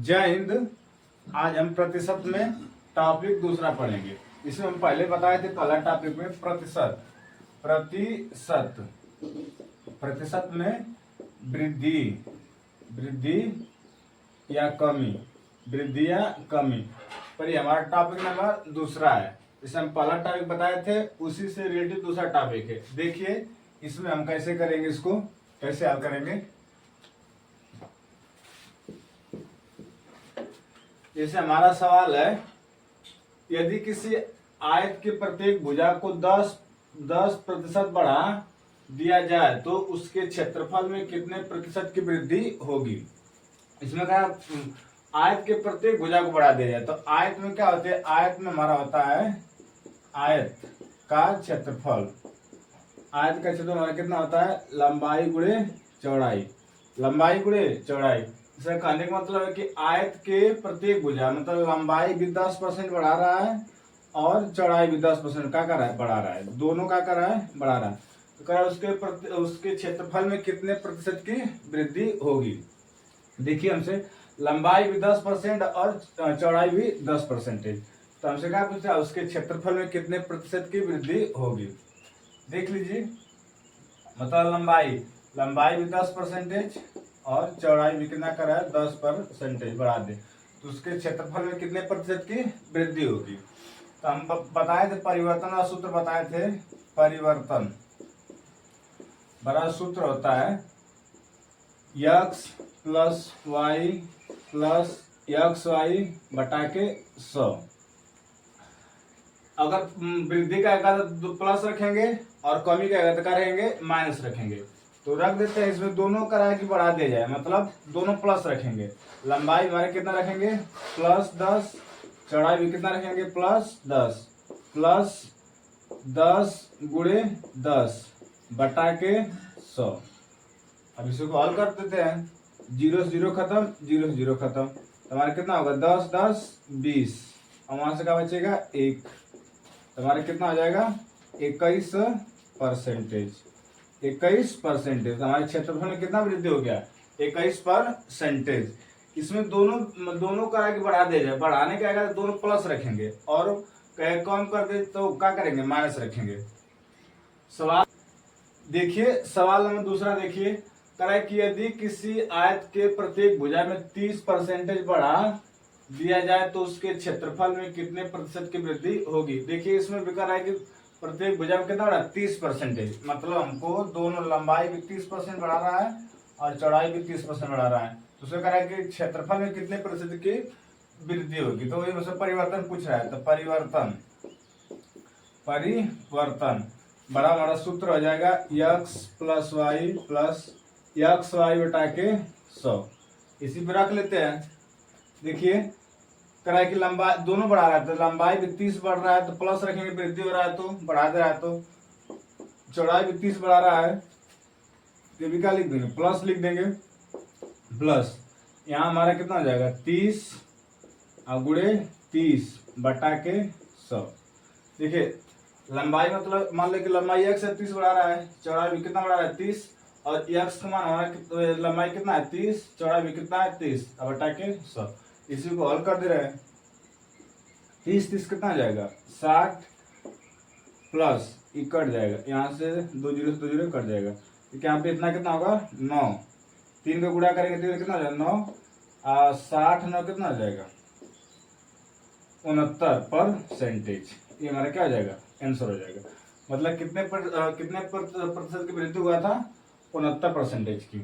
जय हिंद। आज हम प्रतिशत में टॉपिक दूसरा पढ़ेंगे। इसमें हम पहले बताए थे पहला टॉपिक में प्रतिशत प्रतिशत प्रतिशत में वृद्धि वृद्धि या कमी, वृद्धि या कमी। पर ये हमारा टॉपिक नंबर दूसरा है। इसमें हम पहला टॉपिक बताए थे, उसी से रिलेटेड दूसरा टॉपिक है। देखिए इसमें हम कैसे करेंगे, इसको कैसे हल करेंगे। जैसे हमारा सवाल है, यदि किसी आयत के प्रत्येक भुजा को 10% बढ़ा दिया जाए तो उसके क्षेत्रफल में कितने प्रतिशत की वृद्धि होगी। इसमें कहा आयत के प्रत्येक भुजा को बढ़ा दिया जाए तो आयत में क्या होता है, आयत में हमारा होता है आयत का क्षेत्रफल। आयत का क्षेत्रफल हमारा कितना होता है, लंबाई गुणे चौड़ाई, लंबाई गुणे चौड़ाई। इसे कहने का मतलब है कि आयत के प्रत्येक भुजा मतलब लंबाई भी 10% बढ़ा रहा है और चौड़ाई भी 10% क्या कर रहा है, बढ़ा रहा है, दोनों क्या कर रहा है, बढ़ा रहा है। तो कह रहा है उसके क्षेत्रफल में कितने प्रतिशत की वृद्धि होगी। देखिए हमसे लंबाई भी 10% और चौड़ाई भी 10%। तो हमसे क्या पूछा, उसके क्षेत्रफल में कितने प्रतिशत की वृद्धि होगी। देख लीजिए, मतलब लंबाई भी 10% और चौड़ाई भी कितना करा है, 10% बढ़ा दे तो उसके क्षेत्रफल में कितने प्रतिशत की वृद्धि होगी। तो हम बताए थे परिवर्तन का सूत्र बताए थे, परिवर्तन बड़ा सूत्र होता है x plus y plus x y बटा के 100। अगर वृद्धि का आएगा तो प्लस रखेंगे और कमी का आएगा तो क्या रहेंगे, माइनस रखेंगे। तो रख देते हैं, इसमें दोनों करा कि बढ़ा दिया जाए, मतलब दोनों प्लस रखेंगे। लंबाई हमारे कितना रखेंगे, +10, चौड़ाई भी कितना रखेंगे, +10 10 गुणे 10 बटा के 100। अब इसको हल कर देते हैं, 0 से 0 खत्म, 0 से 0 खत्म, तो हमारा कितना होगा 10 10 20 और वहां से क्या बचेगा 1। तो हमारा कितना हो जाएगा 21%। 21%। हमारे क्षेत्रफल में कितना वृद्धि हो गया, 21%। इसमें दोनों का आगे बढ़ा दिया जाए, बढ़ाने के आगे दोनों प्लस रखेंगे और कम कर दे तो क्या करेंगे, माइनस रखेंगे। सवाल देखिए, सवाल नंबर दूसरा देखिए, कह कि यदि किसी आयत के प्रत्येक भुजा में 30% बढ़ा दिया जाए तो उसके क्षेत्रफल में कितने प्रतिशत की वृद्धि होगी। देखिए इसमें भी कह रहा है कि प्रत्येक भुजा में कितना बढ़ा, 30%। मतलब हमको दोनों लंबाई भी 30% बढ़ा रहा है और चौड़ाई भी 30% बढ़ा रहा है। तो उसमें कह रहा है कि क्षेत्रफल में कितने प्रतिशत की वृद्धि होगी। तो वही परिवर्तन पूछ रहा है, तो परिवर्तन बड़ा हमारा सूत्र हो जाएगा x plus y plus x y बटा के 100। इसी पे रख लेते हैं। देखिए कह कि लंबाई दोनों बढ़ा रहा है, तो लंबाई भी 30 बढ़ रहा है तो प्लस रखेंगे, वृद्धि हो रहा है तो बढ़ा दे रहा है, तो चौड़ाई भी 30 बढ़ा रहा है, ये भी क्या लिख देंगे, प्लस लिख देंगे। प्लस यहाँ हमारा कितना हो जाएगा 30 गुणे 30 बटा के 100। देखिए लंबाई मतलब मान लो कि लंबाई x से 30 बढ़ा रहा है, चौड़ाई भी कितना बढ़ा रहा है 30, और x का मान हमारा लंबाई कितना है 30, चौड़ाई भी कितना है 30 बटा के 100। इसी को हल कर दे रहे हैं, 30 कितना आ जाएगा 60 प्लस ये कट जाएगा, यहाँ से 2 जीरो से 2 जीरो कट जाएगा, तो यहाँ पे इतना कितना होगा 9, 3 का गुणा करेंगे तो कितना हो जाएगा 9 60 9 कितना हो जाएगा 69%। ये हमारा क्या हो जाएगा, आंसर हो जाएगा। मतलब कितने प्रतिशत की वृद्धि हुआ था, 69% की।